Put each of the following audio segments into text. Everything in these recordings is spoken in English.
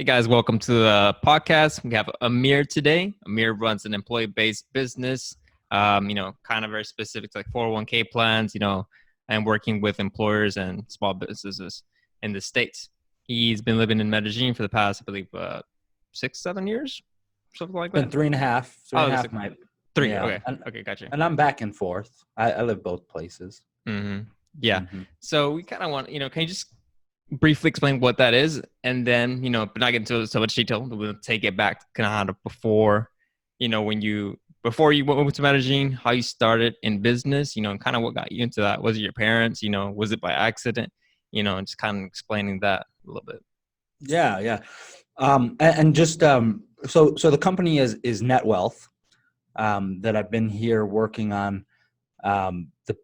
Hey guys, welcome to the podcast. We have AMIR today. AMIR runs an employee-based business, kind of very specific to like 401k plans, and working with employers and small businesses in the States. He's been living in Medellin for the past, I believe, 6-7 years, something like that. Been three and a half. Like three. Yeah. Okay. Okay. Gotcha. And I'm back and forth. I live both places. Mm-hmm. Yeah. Mhm. So we kind of want, can you just briefly explain what that is, and then but not get into so much detail. We'll take it back kind of before you went to Medellin, how you started in business, and kind of what got you into that. Was it your parents? Was it by accident? And just kind of explaining that a little bit. Yeah. And just so the company is Net Wealth that I've been here working on. The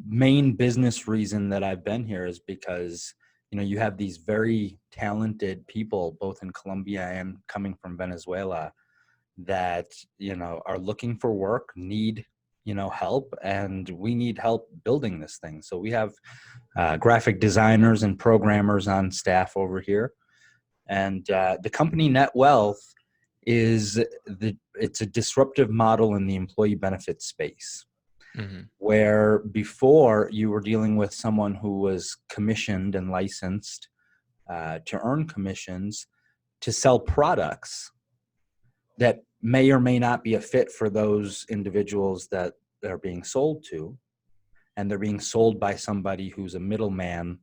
main business reason that I've been here is because you have these very talented people, both in Colombia and coming from Venezuela, that, are looking for work, need, help, and we need help building this thing. So we have graphic designers and programmers on staff over here. And the company Net Wealth it's a disruptive model in the employee benefit space. Mm-hmm. Where before you were dealing with someone who was commissioned and licensed to earn commissions to sell products that may or may not be a fit for those individuals that they're being sold to, and they're being sold by somebody who's a middleman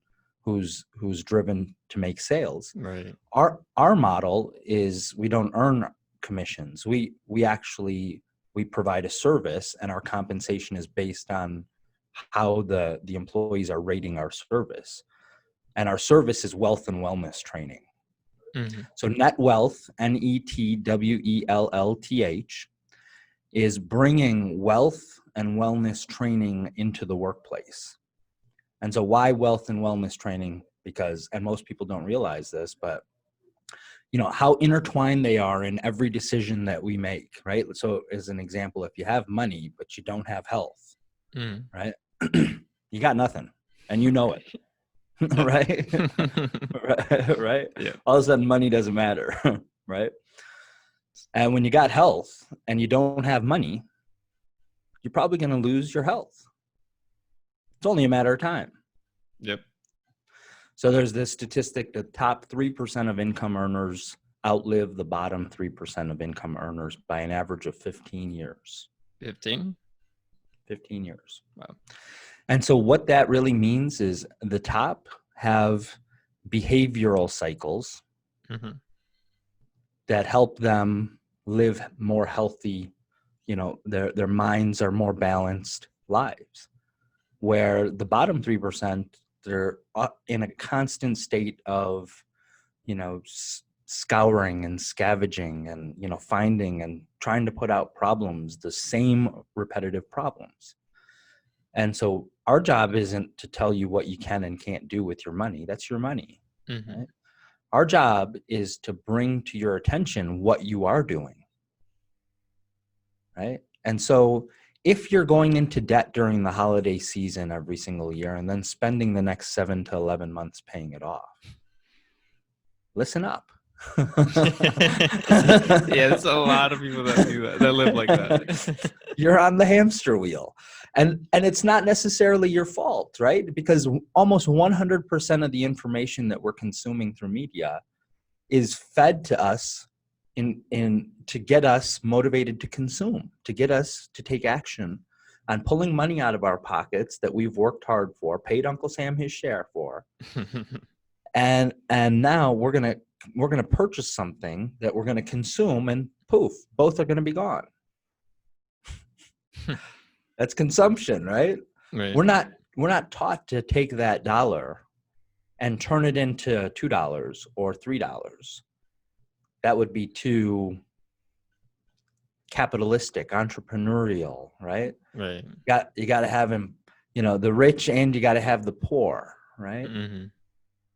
who's driven to make sales. Right. Our model is we don't earn commissions. We provide a service, and our compensation is based on how the employees are rating our service. And our service is wealth and wellness training. Mm-hmm. So Net Wealth, NETWELLTH, is bringing wealth and wellness training into the workplace. And so why wealth and wellness training? Because, and most people don't realize this, but how intertwined they are in every decision that we make, right? So as an example, if you have money, but you don't have health, right? You got nothing, and you know it, right? Right? Yeah. All of a sudden money doesn't matter, right? And when you got health and you don't have money, you're probably going to lose your health. It's only a matter of time. Yep. So there's this statistic that top 3% of income earners outlive the bottom 3% of income earners by an average of 15 years. 15 years. Wow. And so what that really means is the top have behavioral cycles that help them live more healthy, their minds are more balanced lives, where the bottom 3%, they're in a constant state of, scouring and scavenging and, finding and trying to put out problems, the same repetitive problems. And so our job isn't to tell you what you can and can't do with your money. That's your money. Mm-hmm. Right? Our job is to bring to your attention what you are doing. Right? And so if you're going into debt during the holiday season every single year and then spending the next 7 to 11 months paying it off, listen up. Yeah, there's a lot of people that do that, that live like that. You're on the hamster wheel. And it's not necessarily your fault, right? Because almost 100% of the information that we're consuming through media is fed to us to get us motivated to consume, to get us to take action on pulling money out of our pockets that we've worked hard for, paid Uncle Sam his share for. and now we're going to purchase something that we're going to consume, and poof, both are going to be gone. That's consumption, right? Right? We're not taught to take that dollar and turn it into $2 or $3. That would be too capitalistic, entrepreneurial, right? Right. You got to have him, the rich, and you got to have the poor, right? Mm-hmm.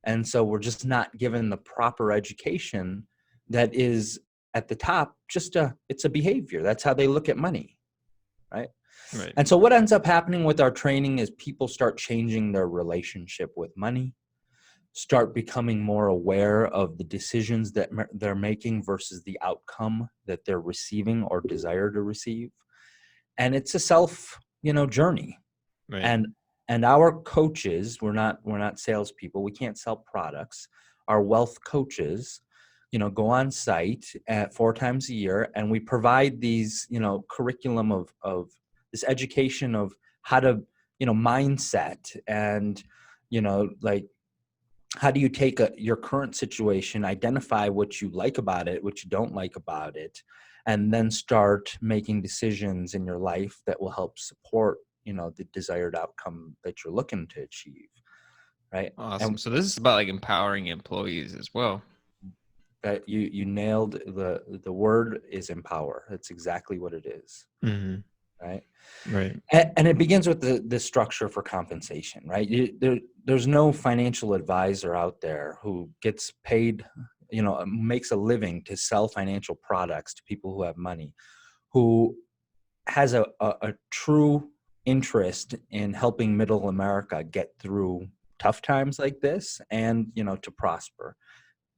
And so we're just not given the proper education that is at the top. It's a behavior. That's how they look at money, right? Right. And so what ends up happening with our training is people start changing their relationship with money. start becoming more aware of the decisions that they're making versus the outcome that they're receiving or desire to receive. And it's a self, journey. Right. And our coaches, we're not salespeople. We can't sell products. Our wealth coaches, go on site at 4 times a year, and we provide these, curriculum of this education of how to, mindset and, like, how do you take your current situation, identify what you like about it, what you don't like about it, and then start making decisions in your life that will help support, the desired outcome that you're looking to achieve. Right. Awesome. And So this is about like empowering employees as well. that you nailed the word is empower. That's exactly what it is. Mm-hmm. Right. Right. And it begins with the structure for compensation, right? There's no financial advisor out there who gets paid, makes a living to sell financial products to people who have money, who has a true interest in helping middle America get through tough times like this and, to prosper.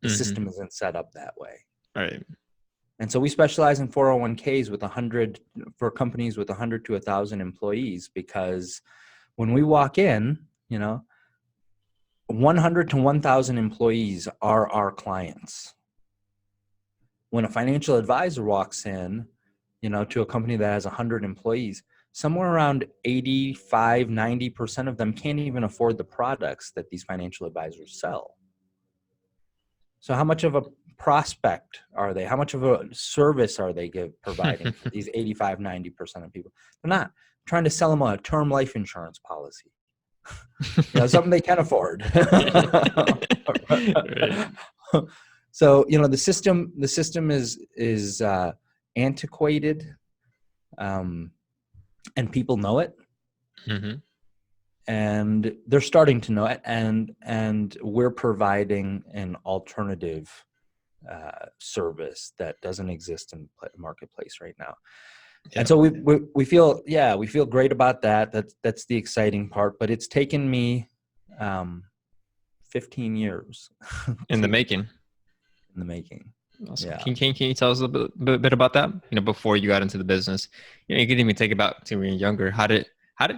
The system isn't set up that way. Right. And so we specialize in 401ks for companies with 100 to 1,000 employees, because when we walk in, 100 to 1,000 employees are our clients. When a financial advisor walks in, to a company that has 100 employees, somewhere around 85, 90% of them can't even afford the products that these financial advisors sell. So how much of a prospect are they? How much of a service are they providing for these 85, 90% of people? They're not trying to sell them a term life insurance policy. Something they can afford. Right. So, the system is antiquated, and people know it. Mm-hmm. And they're starting to know it, and we're providing an alternative service that doesn't exist in the marketplace right now. Yeah. And so we feel great about that. That's the exciting part. But it's taken me 15 years In the making. in the making. Awesome. Yeah. Can you tell us a bit about that? Before you got into the business, you can even take about to when you're younger. How did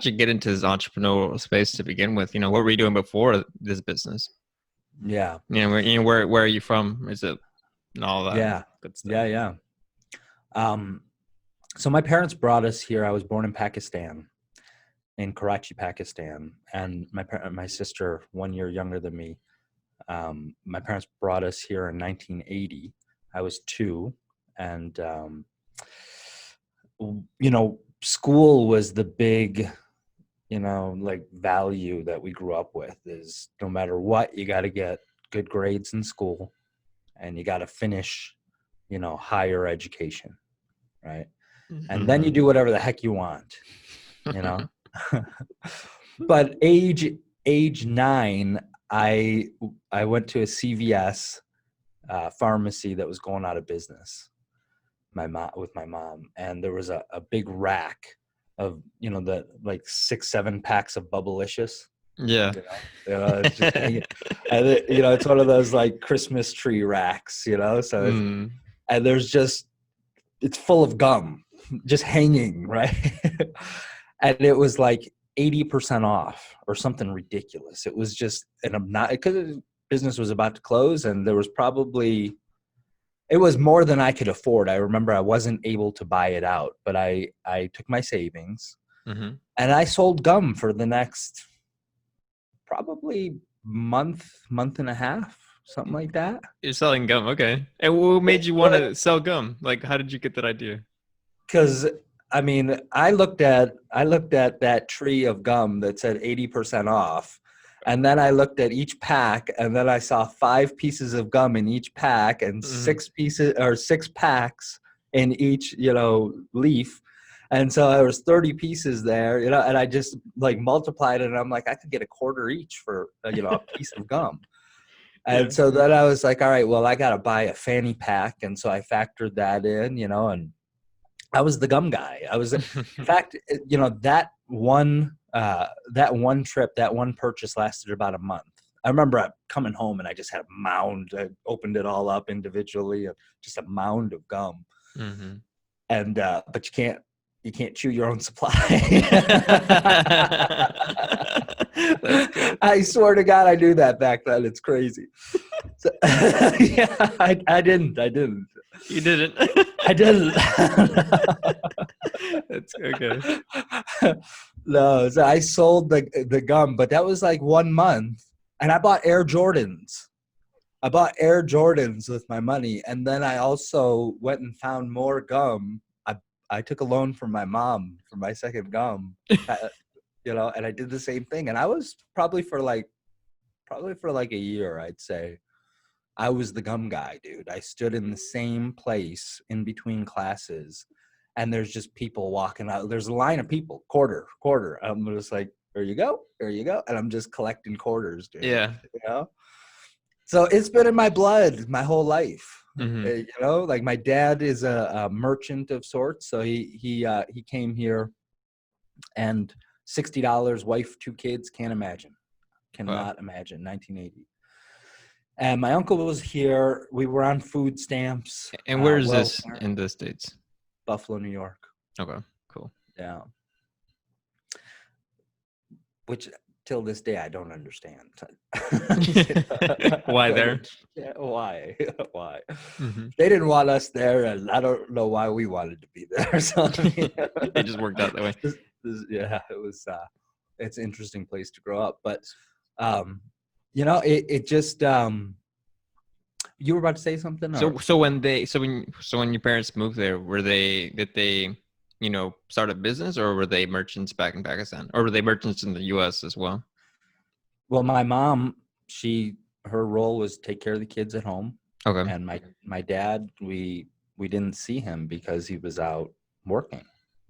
you get into this entrepreneurial space to begin with? What were you doing before this business? Yeah. Where are you from? Is it and all that? Yeah. Good stuff. Yeah. So my parents brought us here. I was born in Pakistan, in Karachi, Pakistan, and my sister, 1 year younger than me. My parents brought us here in 1980. I was 2, and school was the big, like value that we grew up with. Is no matter what, you got to get good grades in school, and you got to finish, higher education, right? And then you do whatever the heck you want, But age 9, I went to a CVS pharmacy that was going out of business. With my mom, and there was a big rack of the like 6-7 packs of Bubblicious. Yeah. It's just and it's one of those like Christmas tree racks, so and it's full of gum just hanging, right? And it was like 80% off or something ridiculous. It was just because business was about to close, and there was it was more than I could afford. I remember I wasn't able to buy it out, but I took my savings and I sold gum for the next probably month and a half, something like that. You're selling gum, okay? And what made you want to sell gum? Like, how did you get that idea? Because I looked at that tree of gum that said 80% off, and then I looked at each pack, and then I saw 5 pieces of gum in each pack, and 6 packs in each leaf, and so there was 30 pieces there, and I just like multiplied it, and I'm like, I could get a quarter each for a piece of gum. And so then I was like, all right, well, I got to buy a fanny pack, and so I factored that in, and I was the gum guy. I was, in fact, that one trip, that one purchase lasted about a month. I remember coming home and I just had a mound. I opened it all up individually, just a mound of gum. Mm-hmm. And but you can't chew your own supply. That's good. I swear to God, I knew that back then. It's crazy. So, yeah, I didn't. You didn't. I didn't. That's okay. No, so I sold the gum, but that was like 1 month, and I bought Air Jordans. I bought Air Jordans with my money, and then I also went and found more gum. I took a loan from my mom for my second gum, you know, and I did the same thing. And I was probably for like a year, I'd say. I was the gum guy, dude. I stood in the same place in between classes, and there's just people walking out. There's a line of people, quarter. I'm just like, there you go, and I'm just collecting quarters, dude. Yeah. You know. So it's been in my blood my whole life. Mm-hmm. You know, like my dad is a merchant of sorts, so he came here, and $60, wife, 2 kids, cannot imagine 1980. And my uncle was here. We were on food stamps. And where is this in the States? Buffalo, New York. Okay, cool. Yeah. Which till this day I don't understand. Why there? Yeah, why? Why? Mm-hmm. They didn't want us there, and I don't know why we wanted to be there. So It just worked out that way. Yeah, it was. It's an interesting place to grow up, but you know, it just. You were about to say something? Or? So when your parents moved there, did they you know, start a business, or were they merchants back in Pakistan, or were they merchants in the U.S. as well? Well, my mom, her role was take care of the kids at home. Okay. And my dad, we didn't see him because he was out working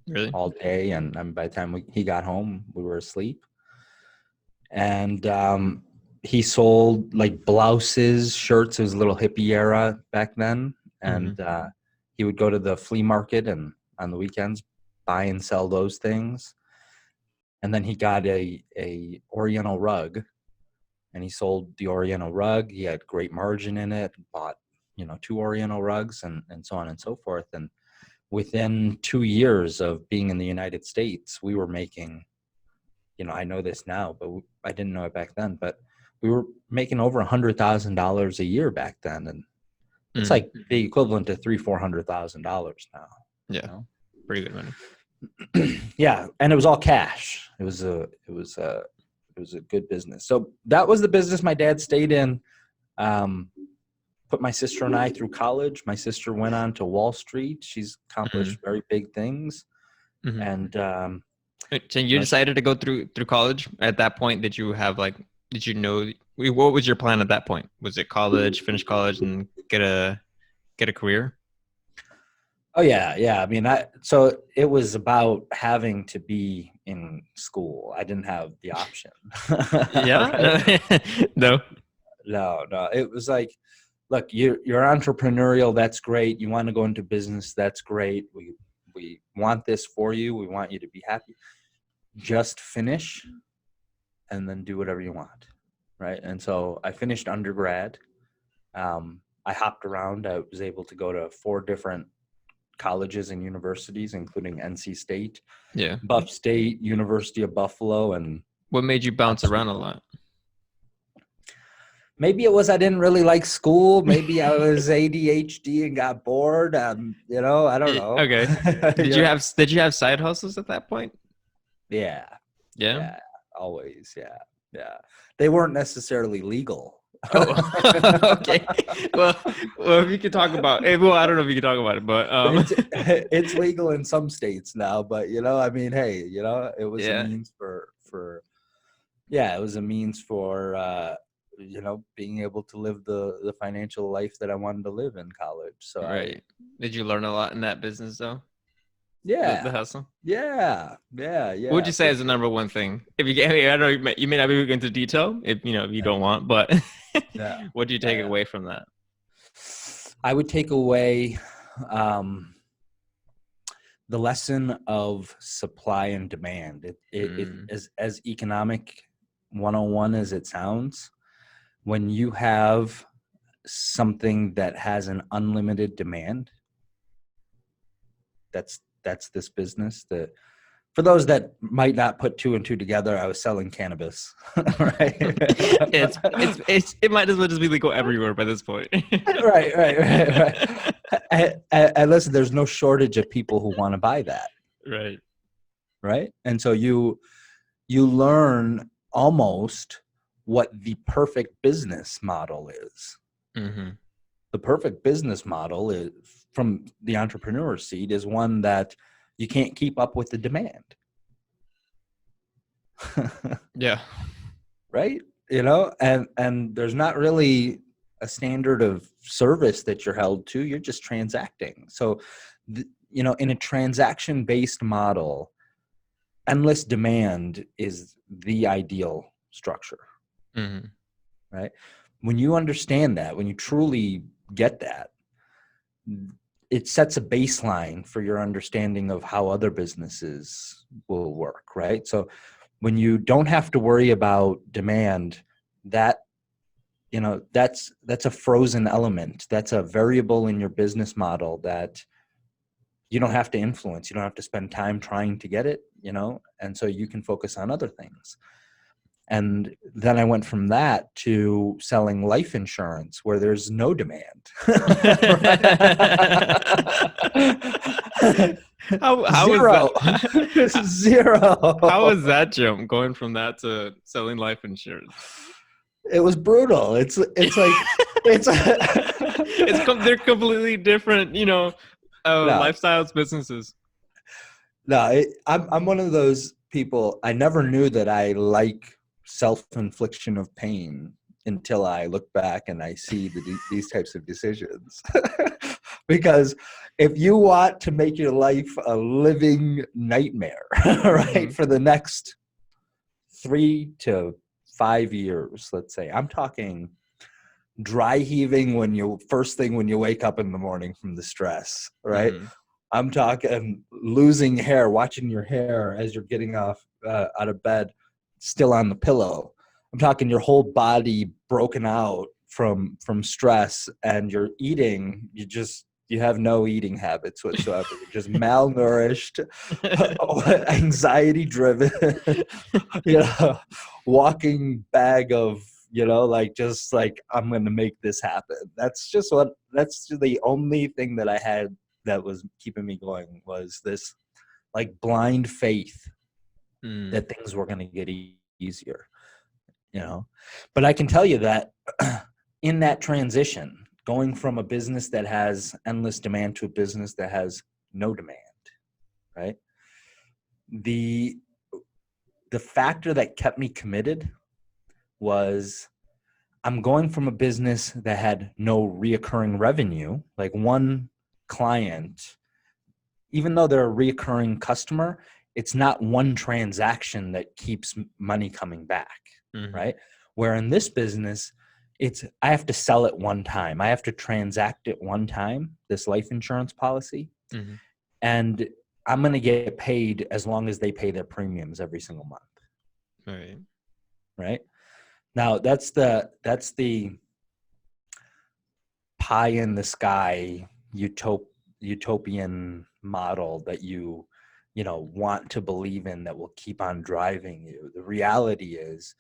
Really? all day, and by the time he got home, we were asleep. And he sold like blouses, shirts. It was a little hippie era back then, and he would go to the flea market and on the weekends buy and sell those things. And then he got a Oriental rug, and he sold the Oriental rug. He had great margin in it, bought, you know, 2 Oriental rugs, and so on and so forth. And within 2 years of being in the United States, we were making, you know, I know this now, but I didn't know it back then, but we were making over $100,000 a year back then. And it's like the equivalent to $300,000-$400,000 now. Yeah. You know? Pretty good money. Yeah. And it was all cash. It was a good business. So that was the business my dad stayed in. Put my sister and I through college. My sister went on to Wall Street. She's accomplished very big things. And so you decided to go through college. At that point, did you know what was your plan at that point? Was it college, finish college, and get a career? Oh yeah. I mean, so it was about having to be in school. I didn't have the option. Yeah. No. It was like, look, you're entrepreneurial. That's great. You want to go into business. That's great. We want this for you. We want you to be happy. Just finish and then do whatever you want. Right. And so I finished undergrad. I hopped around. I was able to go to 4 different colleges and universities, including NC State, Buff State, University of Buffalo. And what made you bounce around a lot? Maybe it was I didn't really like school. Maybe I was ADHD and got bored. You know, I don't know. Okay. Did you have side hustles at that point? Yeah. Yeah. Always. Yeah. They weren't necessarily legal. Oh, okay. Well, if you could talk about it, well, I don't know if you can talk about it, but it's legal in some states now. But you know, I mean, hey, you know, it was a means it was a means for you know, being able to live the financial life that I wanted to live in college. So right. Did you learn a lot in that business though? Yeah. The hustle. Yeah. What would you say is the number one thing? If you get, I don't know, you may not be going into detail if you don't want, but what do you take away from that? I would take away the lesson of supply and demand. It is as economic 101 as it sounds. when you have something that has an unlimited demand, that's this business. For those that might not put two and two together, I was selling cannabis, right? It might as well just be legal everywhere by this point. right. And listen, there's no shortage of people who want to buy that, right? And so you learn almost what the perfect business model is. Mm-hmm. The perfect business model is, from the entrepreneur seat, is one that you can't keep up with the demand. Yeah. Right? You know, and there's not really a standard of service that you're held to. You're just transacting. So, you know, in a transaction-based model, endless demand is the ideal structure. Mm-hmm. Right? When you understand that, when you truly get that, it sets a baseline for your understanding of how other businesses will work, right? So when you don't have to worry about demand, that, you know, that's a frozen element. That's a variable in your business model that you don't have to influence. You don't have to spend time trying to get it, you know, and so you can focus on other things. And then I went from that to selling life insurance where there's no demand. How Zero. was that? Zero. How was that jump going from that to selling life insurance? It was brutal. It's like They're completely different, you know, no, lifestyles, businesses. no. I'm one of those people. I never knew that I like self-infliction of pain until I look back and I see these types of decisions. Because if you want to make your life a living nightmare, right, Mm-hmm. for the next 3 to 5 years, let's say, I'm talking dry heaving first thing when you wake up in the morning from the stress, right? Mm-hmm. I'm talking losing hair, watching your hair as you're getting off out of bed, still on the pillow. I'm talking your whole body broken out from stress, and you're eating. You have no eating habits whatsoever. You're just malnourished, anxiety driven, you know, walking bag of, you know, like, just like, I'm going to make this happen. That's the only thing that I had that was keeping me going, was this like blind faith that things were going to get easier, you know. But I can tell you that in that transition, going from a business that has endless demand to a business that has no demand, right? The factor that kept me committed was, I'm going from a business that had no reoccurring revenue, like one client. Even though they're a reoccurring customer, it's not one transaction that keeps money coming back, Mm-hmm. right? Where in this business, I have to sell it one time. I have to transact it one time, this life insurance policy. Mm-hmm. And I'm going to get paid as long as they pay their premiums every single month. Right. Right? Now, that's the pie in the sky utopian model that you want to believe in, that will keep on driving you. The reality is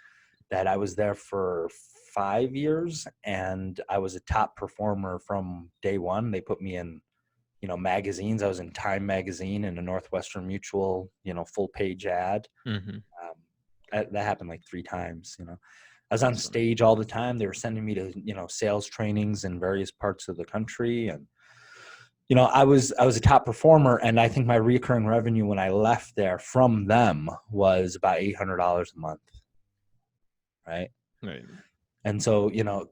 that I was there for 5 years, and I was a top performer from day one. They put me in, magazines. I was in Time magazine and a Northwestern Mutual, full page ad. Mm-hmm. That happened like 3 times. I was on stage all the time. They were sending me to, sales trainings in various parts of the country. And, I was a top performer. And I think my recurring revenue when I left there from them was about $800 a month. Right. Right. And so,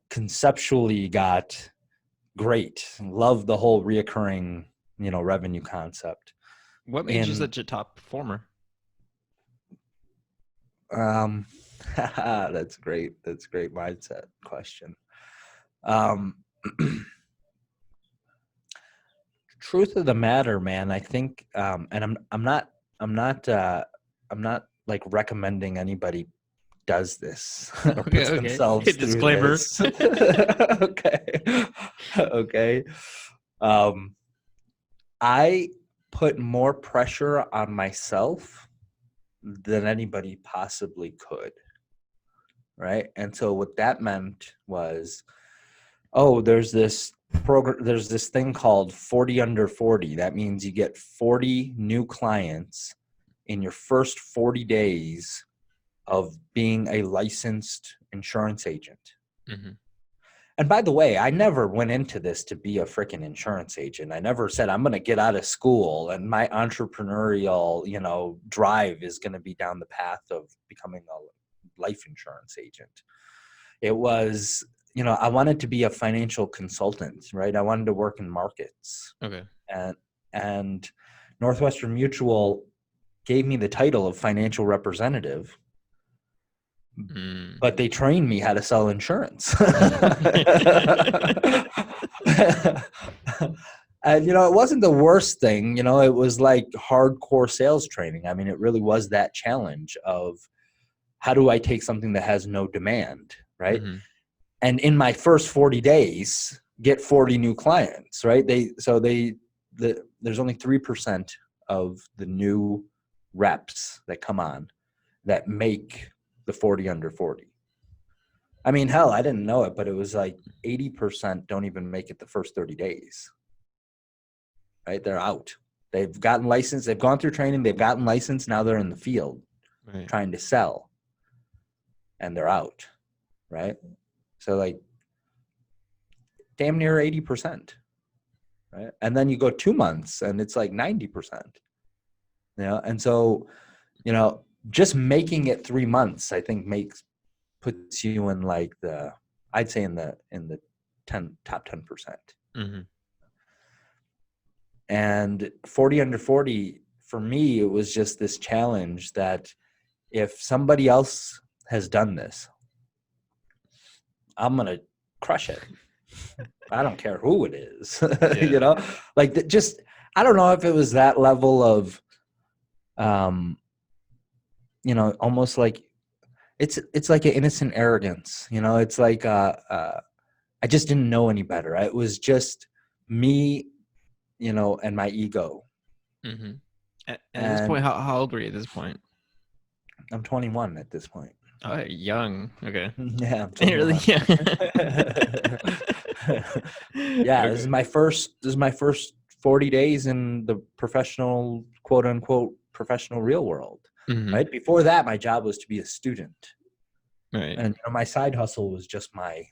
conceptually got great. Love the whole reoccurring, revenue concept. What made you such a top performer? That's great. That's a great mindset question. Truth of the matter, man, I think, and I'm not like recommending anybody does this or Okay, puts okay. themselves through Disclaimer. this. Okay. Okay. I put more pressure on myself than anybody possibly could. Right. And so what that meant was, oh, there's this program, there's this thing called 40 under 40. That means you get 40 new clients in your first 40 days of being a licensed insurance agent. Mm-hmm. And by the way, I never went into this to be a freaking insurance agent. I never said I'm going to get out of school and my entrepreneurial, drive is going to be down the path of becoming a life insurance agent. It was, I wanted to be a financial consultant, right? I wanted to work in markets. Okay. And Northwestern Mutual gave me the title of financial representative, but they trained me how to sell insurance. And, it wasn't the worst thing. It was like hardcore sales training. I mean, it really was that challenge of how do I take something that has no demand, right? Mm-hmm. And in my first 40 days, get 40 new clients, right? There's only 3% of the new reps that come on that make the 40 under 40. I mean, hell, I didn't know it, but it was like 80% don't even make it the first 30 days, right? They're out. They've gotten licensed. They've gone through training. They've gotten licensed. Now they're in the field trying to sell, and they're out, right? So like damn near 80%, right? And then you go 2 months and it's like 90%, and so, just making it 3 months, I think puts you in like I'd say in the top 10%. Mm-hmm. And 40 under 40, for me, it was just this challenge that if somebody else has done this, I'm going to crush it. I don't care who it is, Yeah. I don't know if it was that level of, almost like it's like an innocent arrogance, it's like, I just didn't know any better. It was just me, and my ego. Mm-hmm. At this point, how old were you at this point? I'm 21 at this point. Oh, young. Okay. Yeah, I'm 21. You're really young. Yeah, Okay. this is my first 40 days in the professional, quote unquote, professional real world. Mm-hmm. Right. Before that, my job was to be a student. Right. And my side hustle was just my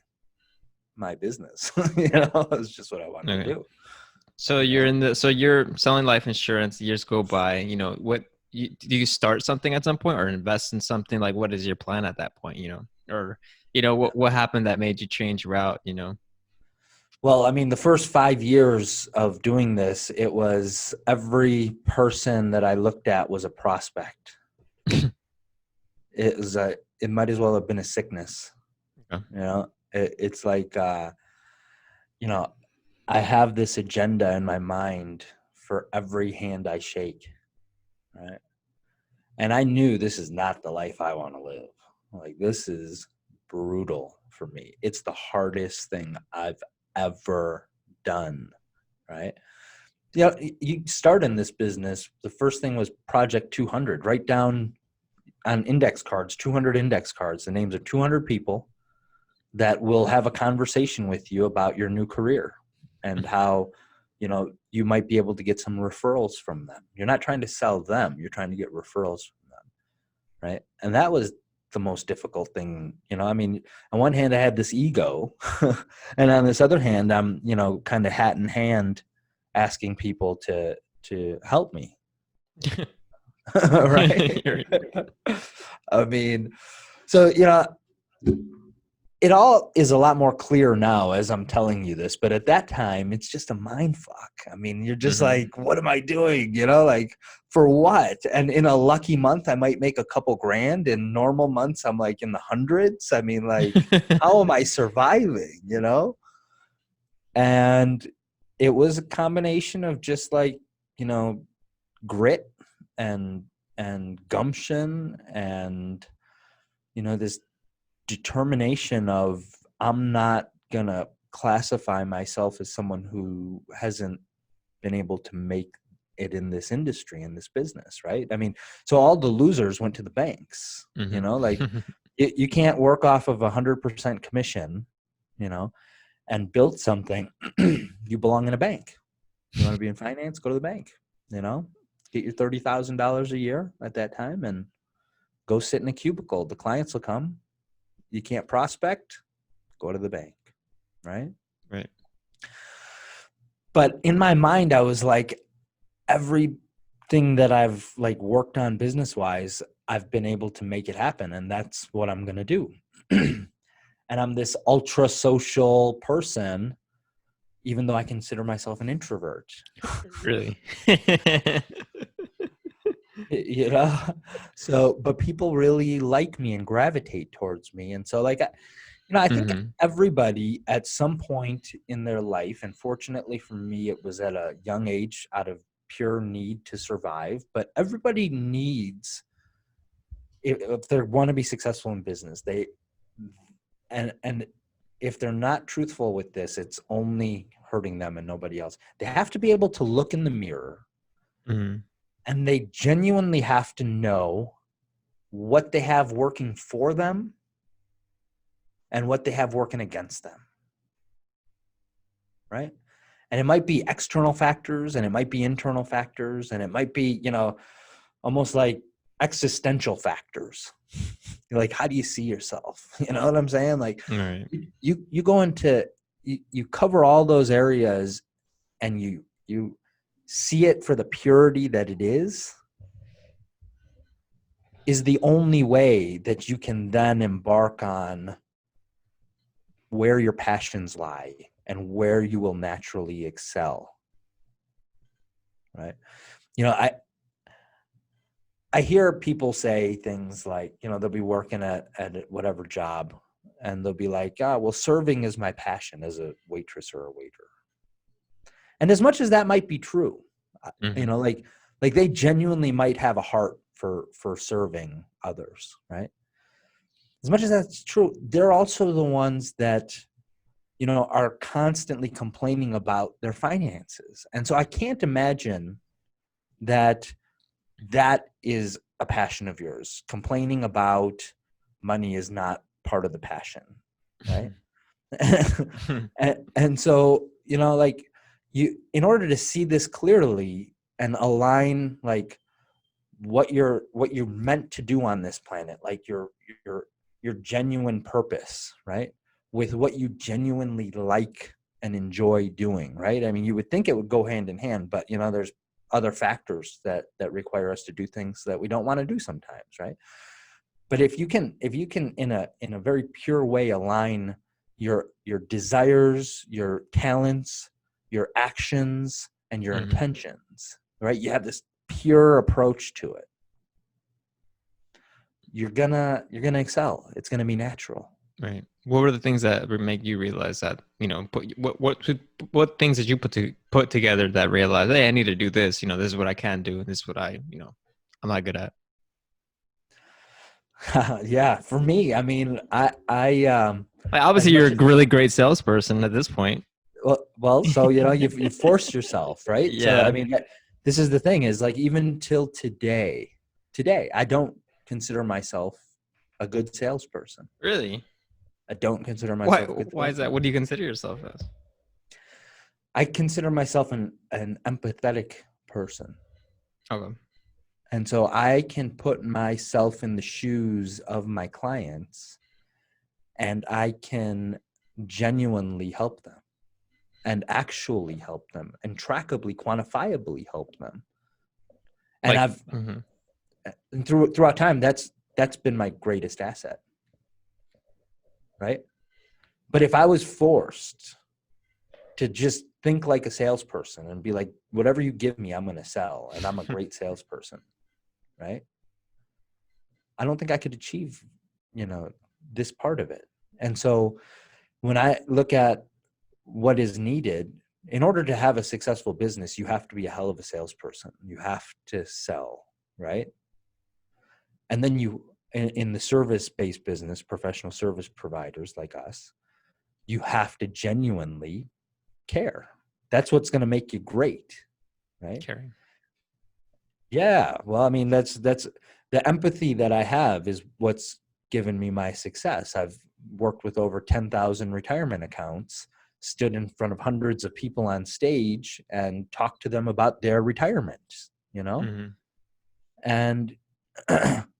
business. It was just what I wanted to do. So you're selling life insurance, years go by, do you start something at some point or invest in something? Like, what is your plan at that point, or, what happened that made you change route, Well, I mean, the first 5 years of doing this, it was every person that I looked at was a prospect. It might as well have been a sickness. Okay. It's like, I have this agenda in my mind for every hand I shake, right? And I knew this is not the life I want to live. Like, this is brutal for me. It's the hardest thing I've ever done, right? You start in this business, the first thing was Project 200. Write down on index cards, 200 index cards, the names of 200 people that will have a conversation with you about your new career and how, you might be able to get some referrals from them. You're not trying to sell them. You're trying to get referrals from them, right? And that was the most difficult thing. I mean, on one hand, I had this ego, and on this other hand, I'm, kind of hat in hand asking people to help me. Right. I mean, so, it all is a lot more clear now as I'm telling you this, but at that time, it's just a mind fuck. I mean, you're just like, what am I doing? Like, for what? And in a lucky month, I might make a couple grand. In normal months, I'm like in the hundreds. I mean, like, how am I surviving, And it was a combination of just like, grit and gumption and, this determination of, I'm not gonna classify myself as someone who hasn't been able to make it in this industry, in this business, right? I mean, so all the losers went to the banks, like you can't work off of 100% commission, and build something. You belong in a bank. You want to be in finance, go to the bank, get your $30,000 a year at that time and go sit in a cubicle. The clients will come. You can't prospect, go to the bank, right? Right. But in my mind, I was like, everything that I've like worked on business wise, I've been able to make it happen. And that's what I'm going to do. And I'm this ultra social person, even though I consider myself an introvert. Really? So, but people really like me and gravitate towards me. And so like, I think everybody at some point in their life, and fortunately for me, it was at a young age out of pure need to survive, but everybody needs, if they want to be successful in business, and if they're not truthful with this, it's only hurting them and nobody else. They have to be able to look in the mirror and they genuinely have to know what they have working for them and what they have working against them, right? And it might be external factors and it might be internal factors and it might be, almost like existential factors. Like, how do you see yourself? You know what I'm saying? Like, right. you go into, you cover all those areas and you see it for the purity that it is the only way that you can then embark on where your passions lie and where you will naturally excel. Right. I hear people say things like, they'll be working at whatever job and they'll be like, well, serving is my passion as a waitress or a waiter. And as much as that might be true, like they genuinely might have a heart for serving others, right? As much as that's true, they're also the ones that, are constantly complaining about their finances. And so I can't imagine that is a passion of yours. Complaining about money is not part of the passion, right? and so, like in order to see this clearly and align like what you're meant to do on this planet, like your genuine purpose, right? With what you genuinely like and enjoy doing, right? I mean, you would think it would go hand in hand, but there's other factors that require us to do things that we don't want to do sometimes, right? But if you can in a very pure way align your desires, your talents, your actions, and your intentions, right? You have this pure approach to it. You're gonna excel. It's gonna be natural. Right. What were the things that would make you realize that, what things did you put together that realized, hey, I need to do this, this is what I can do. This is what I'm not good at. Yeah. For me, I mean, obviously you're a really great salesperson at this point. Well, so, you forced yourself, right? Yeah. So, I mean, this is the thing is like, even till today, I don't consider myself a good salesperson. Really? I don't consider myself a good salesperson. Why is that? What do you consider yourself as? I consider myself an empathetic person. Okay. And so I can put myself in the shoes of my clients and I can genuinely help them and actually help them and trackably, quantifiably help them. And and throughout time, that's been my greatest asset. Right. But if I was forced to just think like a salesperson and be like, whatever you give me, I'm going to sell. And I'm a great salesperson. Right. I don't think I could achieve, this part of it. And so when I look at what is needed in order to have a successful business, you have to be a hell of a salesperson. You have to sell. Right. And then you in the service-based business, professional service providers like us, you have to genuinely care. That's what's going to make you great, right? Caring. Yeah. Well, I mean, that's the empathy that I have is what's given me my success. I've worked with over 10,000 retirement accounts, stood in front of hundreds of people on stage and talked to them about their retirement, you know? Mm-hmm. And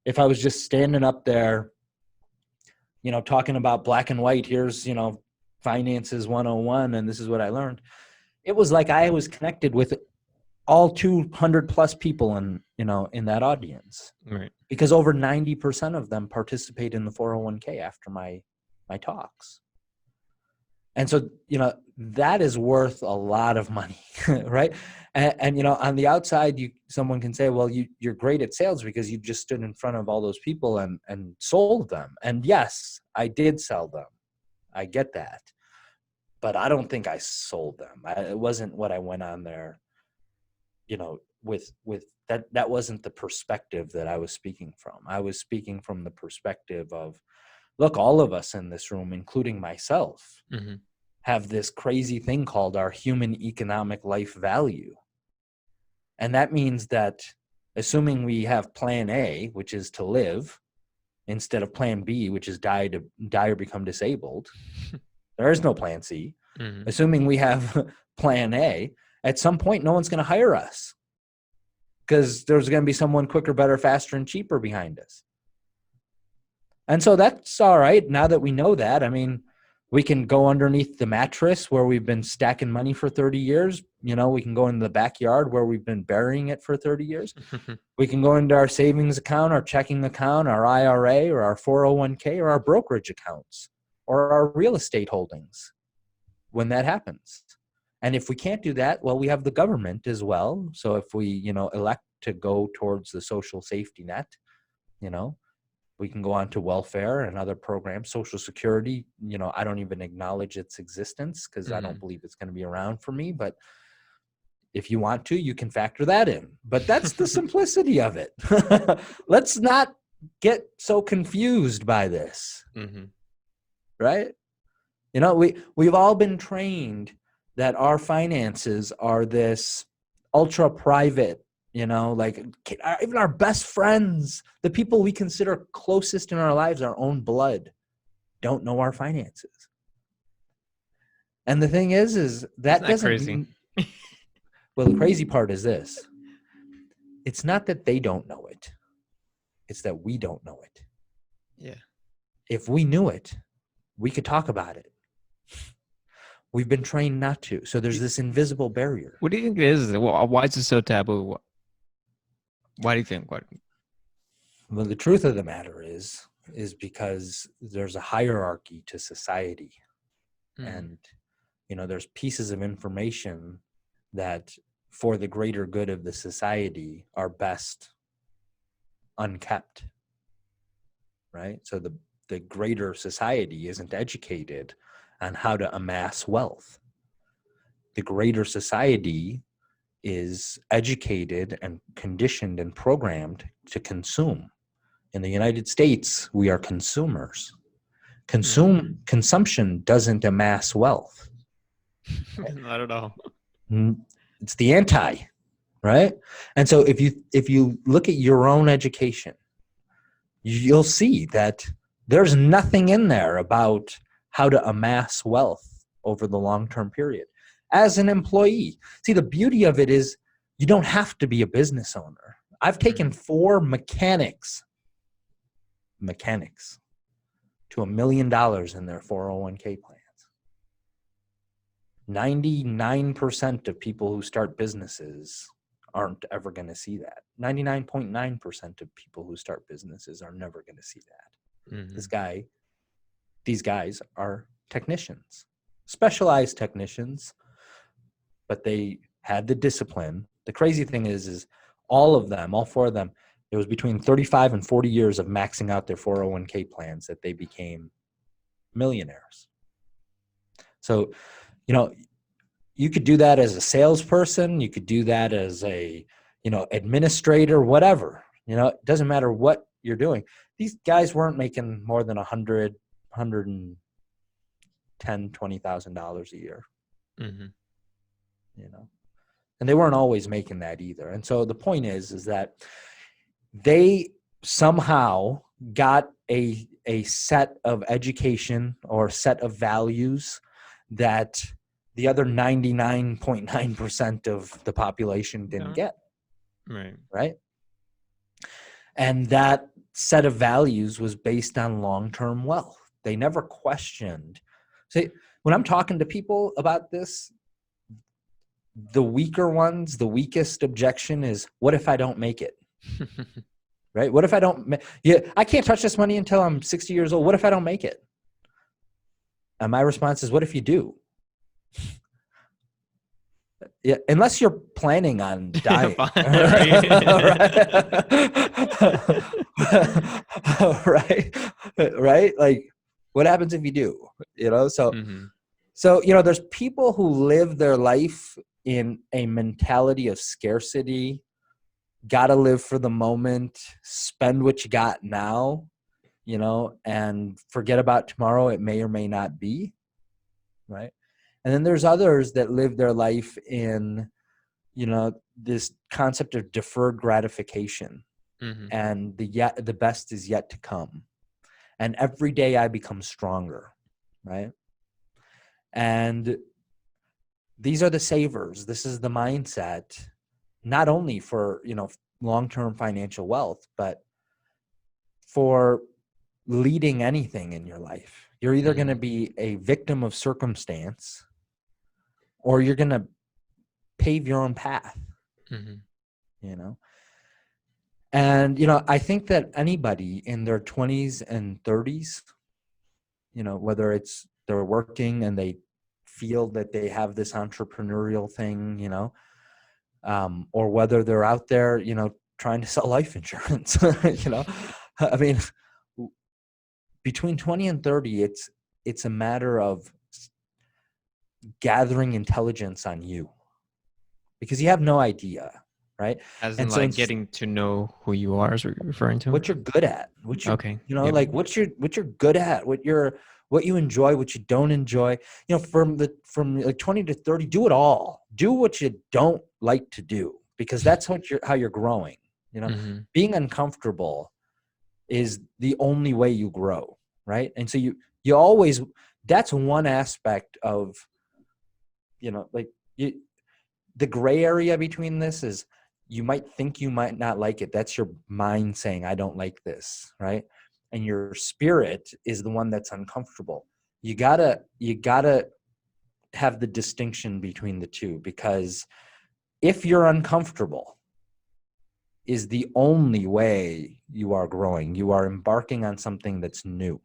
if I was just standing up there, you know, talking about black and white, here's, you know, finances 101, and this is what I learned. It was like I was connected with all 200 plus people in, you know, in that audience, Right. because over 90% of them participate in the 401k after my talks. And so, you know, that is worth a lot of money, right? And you know, on the outside, someone can say, well, you're great at sales because you just stood in front of all those people and sold them. And yes, I did sell them. I get that. But I don't think I sold them. It wasn't what I went on there, you know, with that wasn't the perspective that I was speaking from. I was speaking from the perspective of, look, all of us in this room, including myself, Mm-hmm. have this crazy thing called our human economic life value. And that means that assuming we have plan A, which is to live, instead of plan B, which is die or become disabled, there is no plan C. Mm-hmm. Assuming we have plan A, at some point, no one's going to hire us because there's going to be someone quicker, better, faster, and cheaper behind us. And so that's all right. Now that we know that, I mean, we can go underneath the mattress where we've been stacking money for 30 years. You know, we can go in the backyard where we've been burying it for 30 years. We can go into our savings account, our checking account, our IRA, or our 401k, or our brokerage accounts, or our real estate holdings when that happens. And if we can't do that, well, we have the government as well. So if we, you know, elect to go towards the social safety net, you know, we can go on to welfare and other programs. Social Security, you know, I don't even acknowledge its existence because I don't believe it's going to be around for me. But if you want to, you can factor that in. But that's the simplicity of it. Let's not get so confused by this, right? You know, we've all been trained that our finances are this ultra private, you know, like even our best friends, the people we consider closest in our lives, our own blood, don't know our finances. And the thing is that doesn't crazy? mean, well, the crazy part is this. It's not that they don't know it. It's that we don't know it. Yeah. If we knew it, we could talk about it. We've been trained not to. So there's this invisible barrier. What do you think it is? Why is it so taboo? Why do you think? What? Well, the truth of the matter is because there's a hierarchy to society. And, you know, there's pieces of information that for the greater good of the society are best unkept, right? So the greater society isn't educated on how to amass wealth. The greater society is educated and conditioned and programmed to consume. In the United States, we are consumers. Consumption doesn't amass wealth. Not at all. It's the anti, right? And so if you look at your own education, you'll see that there's nothing in there about how to amass wealth over the long-term period. As an employee, see, the beauty of it is you don't have to be a business owner. I've taken 4 mechanics to $1 million in their 401k plans. 99% of people who start businesses aren't ever going to see that. 99.9% of people who start businesses are never going to see that. These guys are technicians, specialized technicians, but they had the discipline. The crazy thing is all 4 of them, it was between 35 and 40 years of maxing out their 401k plans that they became millionaires. So, you know, you could do that as a salesperson. You could do that as a, you know, administrator, whatever. You know, it doesn't matter what you're doing. These guys weren't making more than $110,000-$20,000 a year, Mm-hmm. you know, and they weren't always making that either. And so the point is that they somehow got a set of education or set of values that the other 99.9% of the population didn't get. Right. And that set of values was based on long-term wealth. They never questioned. See, when I'm talking to people about this, the weaker ones, the weakest objection is, what if I don't make it? Right? What if I don't? I can't touch this money until I'm 60 years old. What if I don't make it? And my response is, what if you do? Yeah, unless you're planning on dying, right? Right? Like, what happens if you do? So, there's people who live their life in a mentality of scarcity. Got to live for the moment, spend what you got now, and forget about tomorrow. It may or may not be, right? And then there's others that live their life in, this concept of deferred gratification, and the best is yet to come. And every day I become stronger, right? And these are the savers. This is the mindset, not only for, long-term financial wealth, but for leading anything in your life. You're either going to be a victim of circumstance, or you're going to pave your own path, And, I think that anybody in their 20s and 30s, whether it's they're working and they feel that they have this entrepreneurial thing, or whether they're out there, trying to sell life insurance, I mean, between 20 and 30, it's a matter of gathering intelligence on you, because you have no idea, right? As in, like, getting to know who you are, is what you're referring to? What you're good at, okay. Like what you're good at, what you enjoy, what you don't enjoy. From like 20 to 30, do it all. Do what you don't like to do, because that's how you're growing. Being uncomfortable is the only way you grow, right? And so you always, that's one aspect of, the gray area between this is, you might think you might not like it. That's your mind saying, I don't like this, right? And your spirit is the one that's uncomfortable. You gotta have the distinction between the two, because if you're uncomfortable is the only way you are growing. You are embarking on something that's new,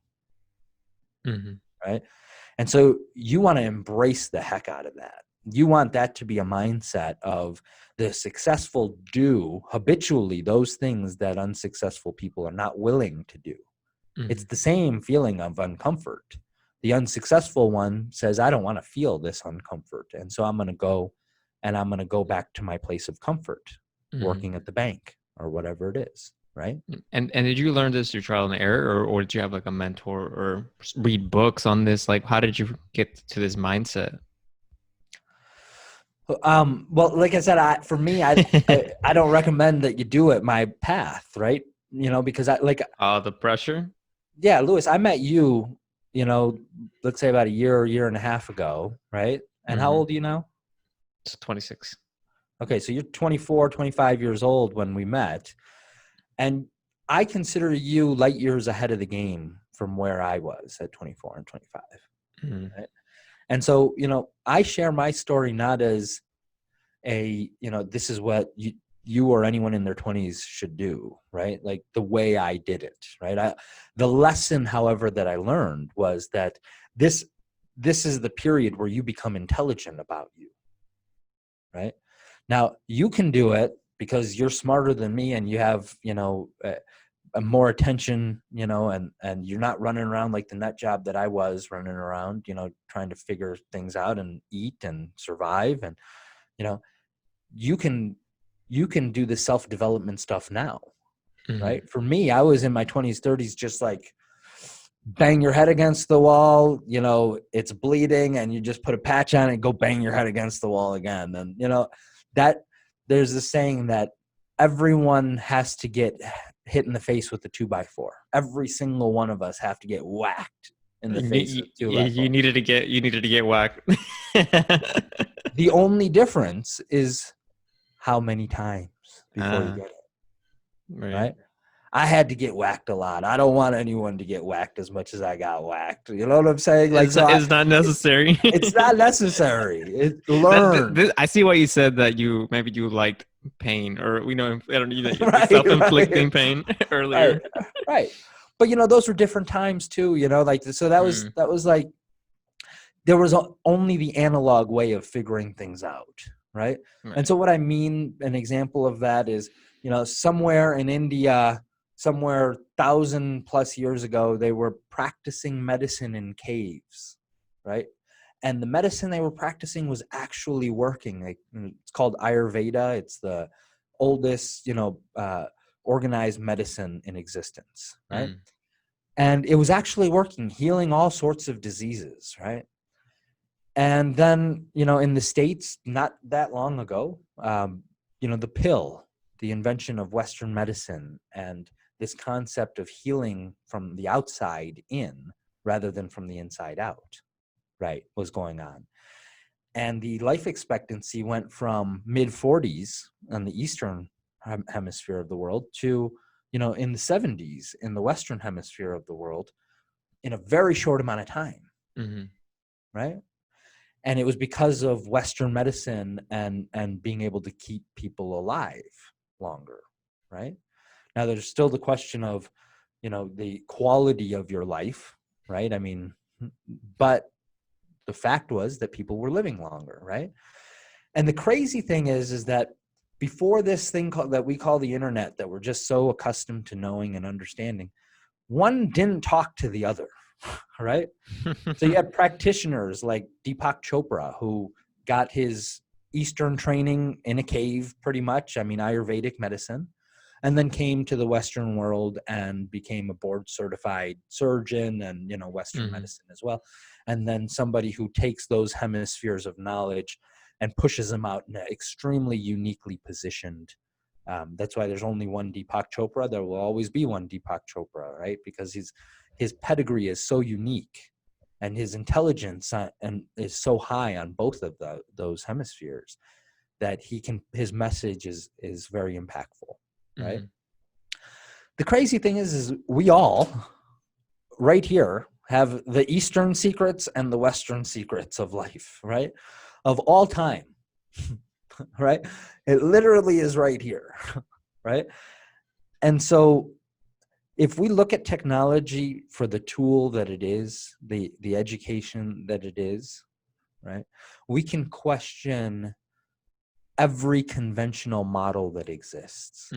right? And so you want to embrace the heck out of that. You want that to be a mindset of, the successful do habitually those things that unsuccessful people are not willing to do. It's the same feeling of uncomfort. The unsuccessful one says, I don't want to feel this uncomfort. And so I'm going to go back to my place of comfort, working at the bank or whatever it is. Right. And did you learn this through trial and error, or did you have like a mentor or read books on this? Like, how did you get to this mindset? Well, like I said, I don't recommend that you do it my path, right? Because the pressure. Yeah, Lewis, I met you, let's say about a year and a half ago, right? And how old are you now? It's 26. Okay, so you're 24, 25 years old when we met. And I consider you light years ahead of the game from where I was at 24 and 25. Right? And so, I share my story not as this is what you or anyone in their 20s should do, right? Like the way I did it, right? The lesson, however, that I learned was that this is the period where you become intelligent about you, right? Now, you can do it because you're smarter than me and you have, more attention, and you're not running around like the nut job that I was running around, trying to figure things out and eat and survive. And, you can do the self-development stuff now, Mhm. right? For me, I was in my 20s, 30s, just like bang your head against the wall, it's bleeding, and you just put a patch on it, go bang your head against the wall again. And, that there's a saying that everyone has to get hit in the face with a 2x4. Every single one of us have to get whacked in the face with 2x4. You needed to get whacked. The only difference is how many times before you get it, Right. right? I had to get whacked a lot. I don't want anyone to get whacked as much as I got whacked. You know what I'm saying? Like, It's not necessary. it's not necessary. Learn. I see why you said that maybe you liked pain, or I don't know, Right, self-inflicting right, pain right, earlier. right. But those were different times too. Like, so that was like, there was only the analog way of figuring things out, right? Right. And so what I mean, an example of that is, somewhere in India, somewhere 1,000+ years ago, they were practicing medicine in caves, right? And the medicine they were practicing was actually working. It's called Ayurveda. It's the oldest, organized medicine in existence, right? And it was actually working, healing all sorts of diseases, right? And then, in the States, not that long ago, the pill, the invention of Western medicine, and this concept of healing from the outside in rather than from the inside out, right, was going on. And the life expectancy went from mid-40s on the Eastern hemisphere of the world to, in the 70s in the Western hemisphere of the world in a very short amount of time, right? And it was because of Western medicine and being able to keep people alive longer, right? Now, there's still the question of, the quality of your life, right? I mean, but the fact was that people were living longer, right? And the crazy thing is that before this thing that we call the internet, that we're just so accustomed to knowing and understanding, one didn't talk to the other, right? So you had practitioners like Deepak Chopra, who got his Eastern training in a cave, pretty much. I mean, Ayurvedic medicine, and then came to the Western world and became a board certified surgeon and, Western medicine as well. And then somebody who takes those hemispheres of knowledge and pushes them out in an extremely uniquely positioned. That's why there's only one Deepak Chopra. There will always be one Deepak Chopra, right? Because his pedigree is so unique, and his intelligence is so high on both of those hemispheres that his message is very impactful, right? The crazy thing is we all right here have the Eastern secrets and the Western secrets of life, right? Of all time, right? It literally is right here, right? And so if we look at technology for the tool that it is, the education that it is, right, we can question every conventional model that exists.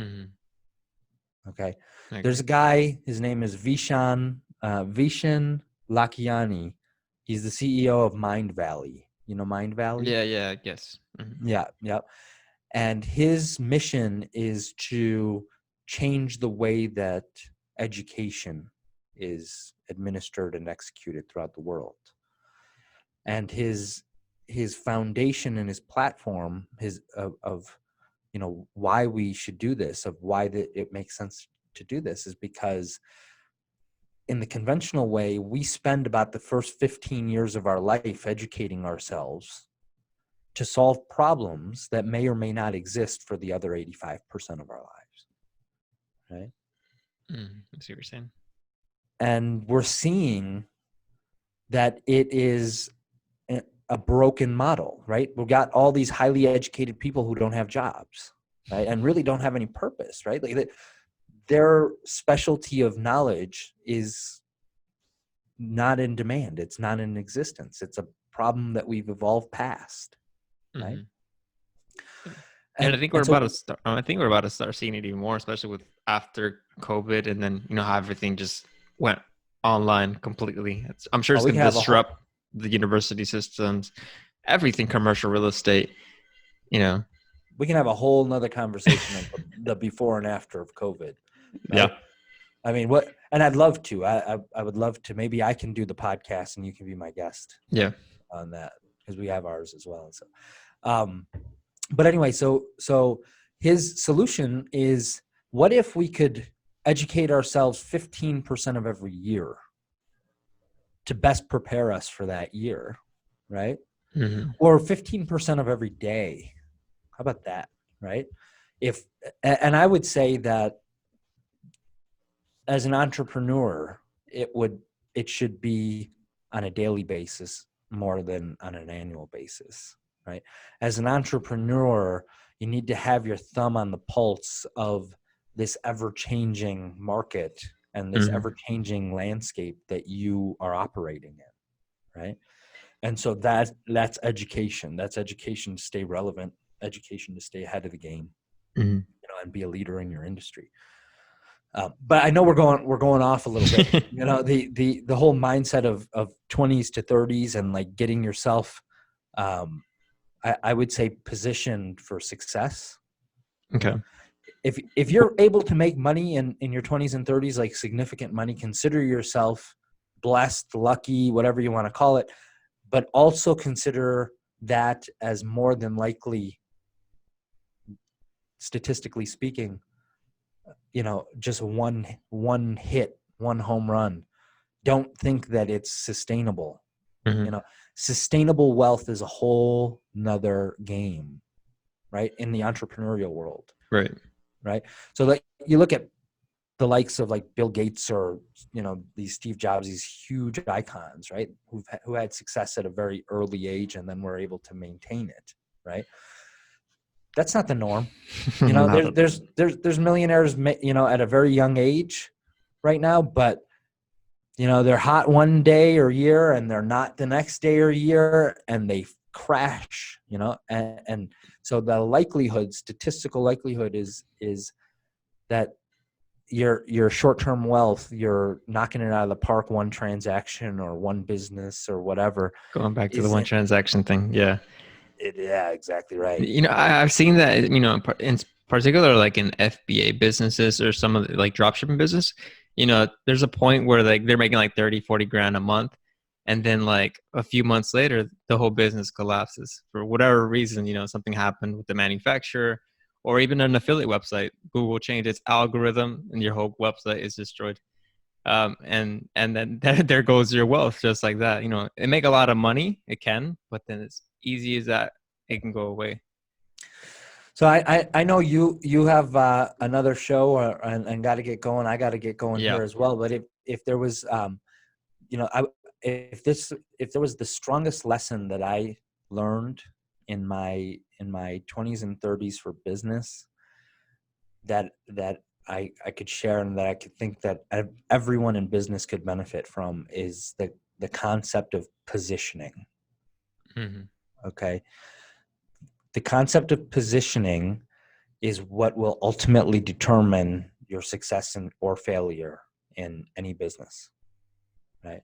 Okay. There's a guy, his name is Vishen Lakiani. He's the CEO of Mind Valley. You know Mind Valley? Yeah, I guess. Yeah. And his mission is to change the way that education is administered and executed throughout the world. And his foundation and his platform of why we should do this, of why it makes sense to do this, is because in the conventional way, we spend about the first 15 years of our life educating ourselves to solve problems that may or may not exist for the other 85% of our lives, right? I see what you're saying. And we're seeing that it is a broken model, right? We've got all these highly educated people who don't have jobs, right? And really don't have any purpose, right? Like their specialty of knowledge is not in demand. It's not in existence. It's a problem that we've evolved past, right? And I think we're about to start. I think we're about to start seeing it even more, especially with after COVID, and then how everything just went online completely. I'm sure it's going to disrupt the university systems, everything, commercial real estate. We can have a whole nother conversation of the before and after of COVID. right? Yeah. I mean, what, and I'd love to, I would love to, maybe I can do the podcast and you can be my guest Yeah. on that, because we have ours as well. So, um, but anyway, so his solution is, what if we could educate ourselves 15% of every year to best prepare us for that year, right? Mm-hmm. Or 15% of every day. How about that, right? If, and I would say that as an entrepreneur, it should be on a daily basis more than on an annual basis, right? As an entrepreneur, you need to have your thumb on the pulse of this ever-changing market and this Mm-hmm. ever-changing landscape that you are operating in, right? And so that's education. That's education to stay relevant, education to stay ahead of the game, Mm-hmm. and be a leader in your industry. But I know we're going off a little bit. The whole mindset of 20s to 30s and like getting yourself, I would say, positioned for success. Okay. If you're able to make money in your 20s and 30s, like significant money, consider yourself blessed, lucky, whatever you want to call it. But also consider that as more than likely, statistically speaking, just one hit, one home run. Don't think that it's sustainable. Mm-hmm. Sustainable wealth is a whole nother game, right? In the entrepreneurial world, Right. right? So like you look at the likes of like Bill Gates or, these Steve Jobs, these huge icons, right? Who had success at a very early age and then were able to maintain it, right? That's not the norm. Not a, There's millionaires, at a very young age right now, but they're hot one day or year and they're not the next day or year, and they crash, and so the statistical likelihood is that your short-term wealth, you're knocking it out of the park, one transaction or one business or whatever, going back to the one isn't transaction thing. Yeah. it. Yeah, exactly right. I've seen that, in particular, like in FBA businesses or some of the, like dropshipping business, there's a point where like they're making like 30, 40 grand a month. And then like a few months later, the whole business collapses for whatever reason, something happened with the manufacturer or even an affiliate website. Google changed its algorithm and your whole website is destroyed. And then there goes your wealth just like that. It make a lot of money. It can, but then it's easy as that it can go away. So I know you have another show, and got to get going. I got to get going Yeah. here as well. But if there was, I if there was the strongest lesson that I learned in my 20s and 30s for business, that I could share, and that I could think that everyone in business could benefit from, is the concept of positioning. Mm-hmm. Okay. The concept of positioning is what will ultimately determine your success or failure in any business, right?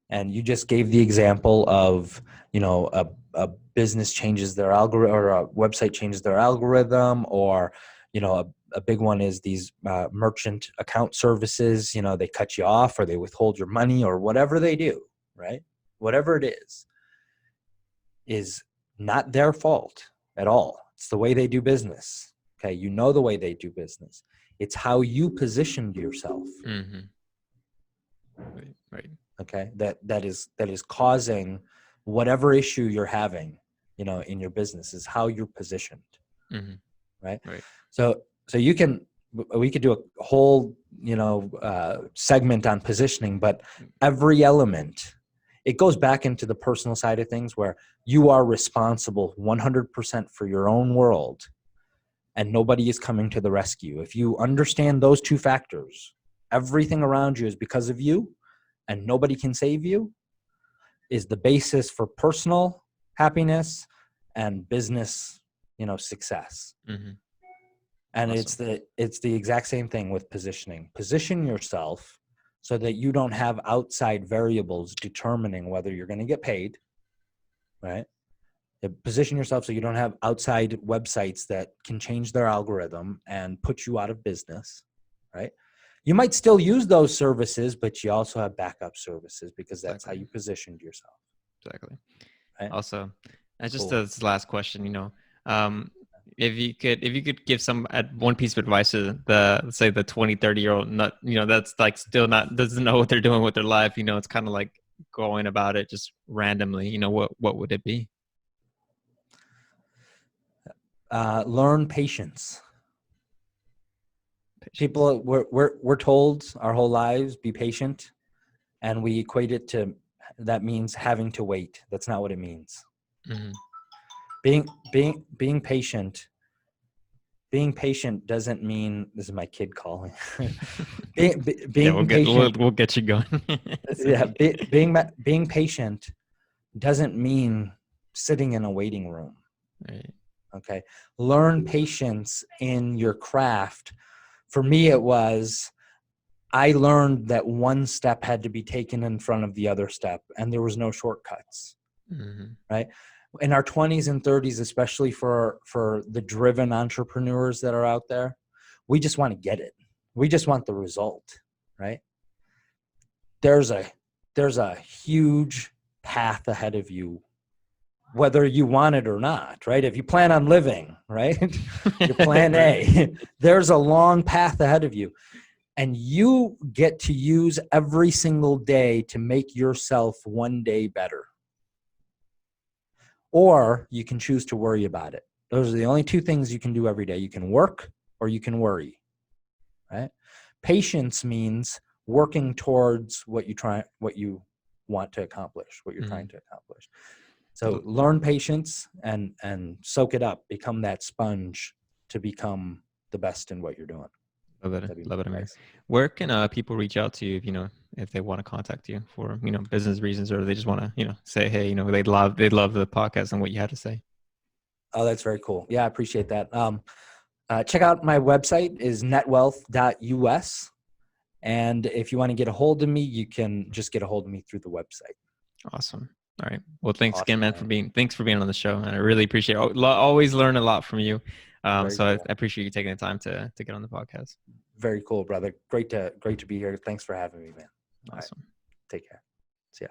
And you just gave the example of, a business changes their algorithm, or a website changes their algorithm, or, a big one is these merchant account services, they cut you off or they withhold your money or whatever they do, right? Whatever it is not their fault at all. It's the way they do business. Okay. The way they do business. It's how you positioned yourself. Mm-hmm. Right. Okay. That is causing whatever issue you're having, in your business, is how you're positioned. Mm-hmm. Right. Right. So we could do a whole, segment on positioning, but every element, it goes back into the personal side of things, where you are responsible 100% for your own world, and nobody is coming to the rescue. If you understand those two factors, everything around you is because of you, and nobody can save you, is the basis for personal happiness and business, success. Mm-hmm. And Awesome. it's the exact same thing with positioning. Position yourself so that you don't have outside variables determining whether you're going to get paid, right? Position yourself so you don't have outside websites that can change their algorithm and put you out of business, right? You might still use those services, but you also have backup services because that's how you positioned yourself. Exactly. Right? Also, that's just Cool. this last question, if you could give some one piece of advice to the, let's say, the 20, 30-year-old, not, that's like still not, doesn't know what they're doing with their life, it's kind of like going about it just randomly, what would it be? Learn patience. Patience. People, we're told our whole lives, be patient, and we equate it to, that means having to wait. That's not what it means. Mm-hmm. Being patient. Being patient doesn't mean, this is my kid calling. being Yeah, patient. we'll get you going. Yeah, being patient doesn't mean sitting in a waiting room. Right. Okay. Learn patience in your craft. For me, it was, I learned that one step had to be taken in front of the other step, and there was no shortcuts. Mm-hmm. Right? In our 20s and 30s, especially for the driven entrepreneurs that are out there, we just want to get it. We just want the result, right? There's a huge path ahead of you, whether you want it or not, right? If you plan on living, right? Your plan A, there's a long path ahead of you. And you get to use every single day to make yourself one day better. Or you can choose to worry about it. Those are the only two things you can do every day. You can work or you can worry, right? Patience means working towards what you want to accomplish, what you're trying to accomplish. So learn patience and soak it up. Become that sponge to become the best in what you're doing. Love it, Amir. Where can people reach out to you if they want to contact you for business reasons, or they just want to say, hey, they'd love the podcast and what you had to say? Oh, that's very cool. Yeah, I appreciate that. Check out my website is netwealth.us. And if you want to get a hold of me, you can just get a hold of me through the website. Awesome. All right. Well, thanks again, Awesome, man, man. thanks for being on the show. And I really appreciate it. Always learn a lot from you. So Cool. I appreciate you taking the time to get on the podcast. Very cool, brother. Great to be here. Thanks for having me, man. Awesome. All right. Take care. See ya.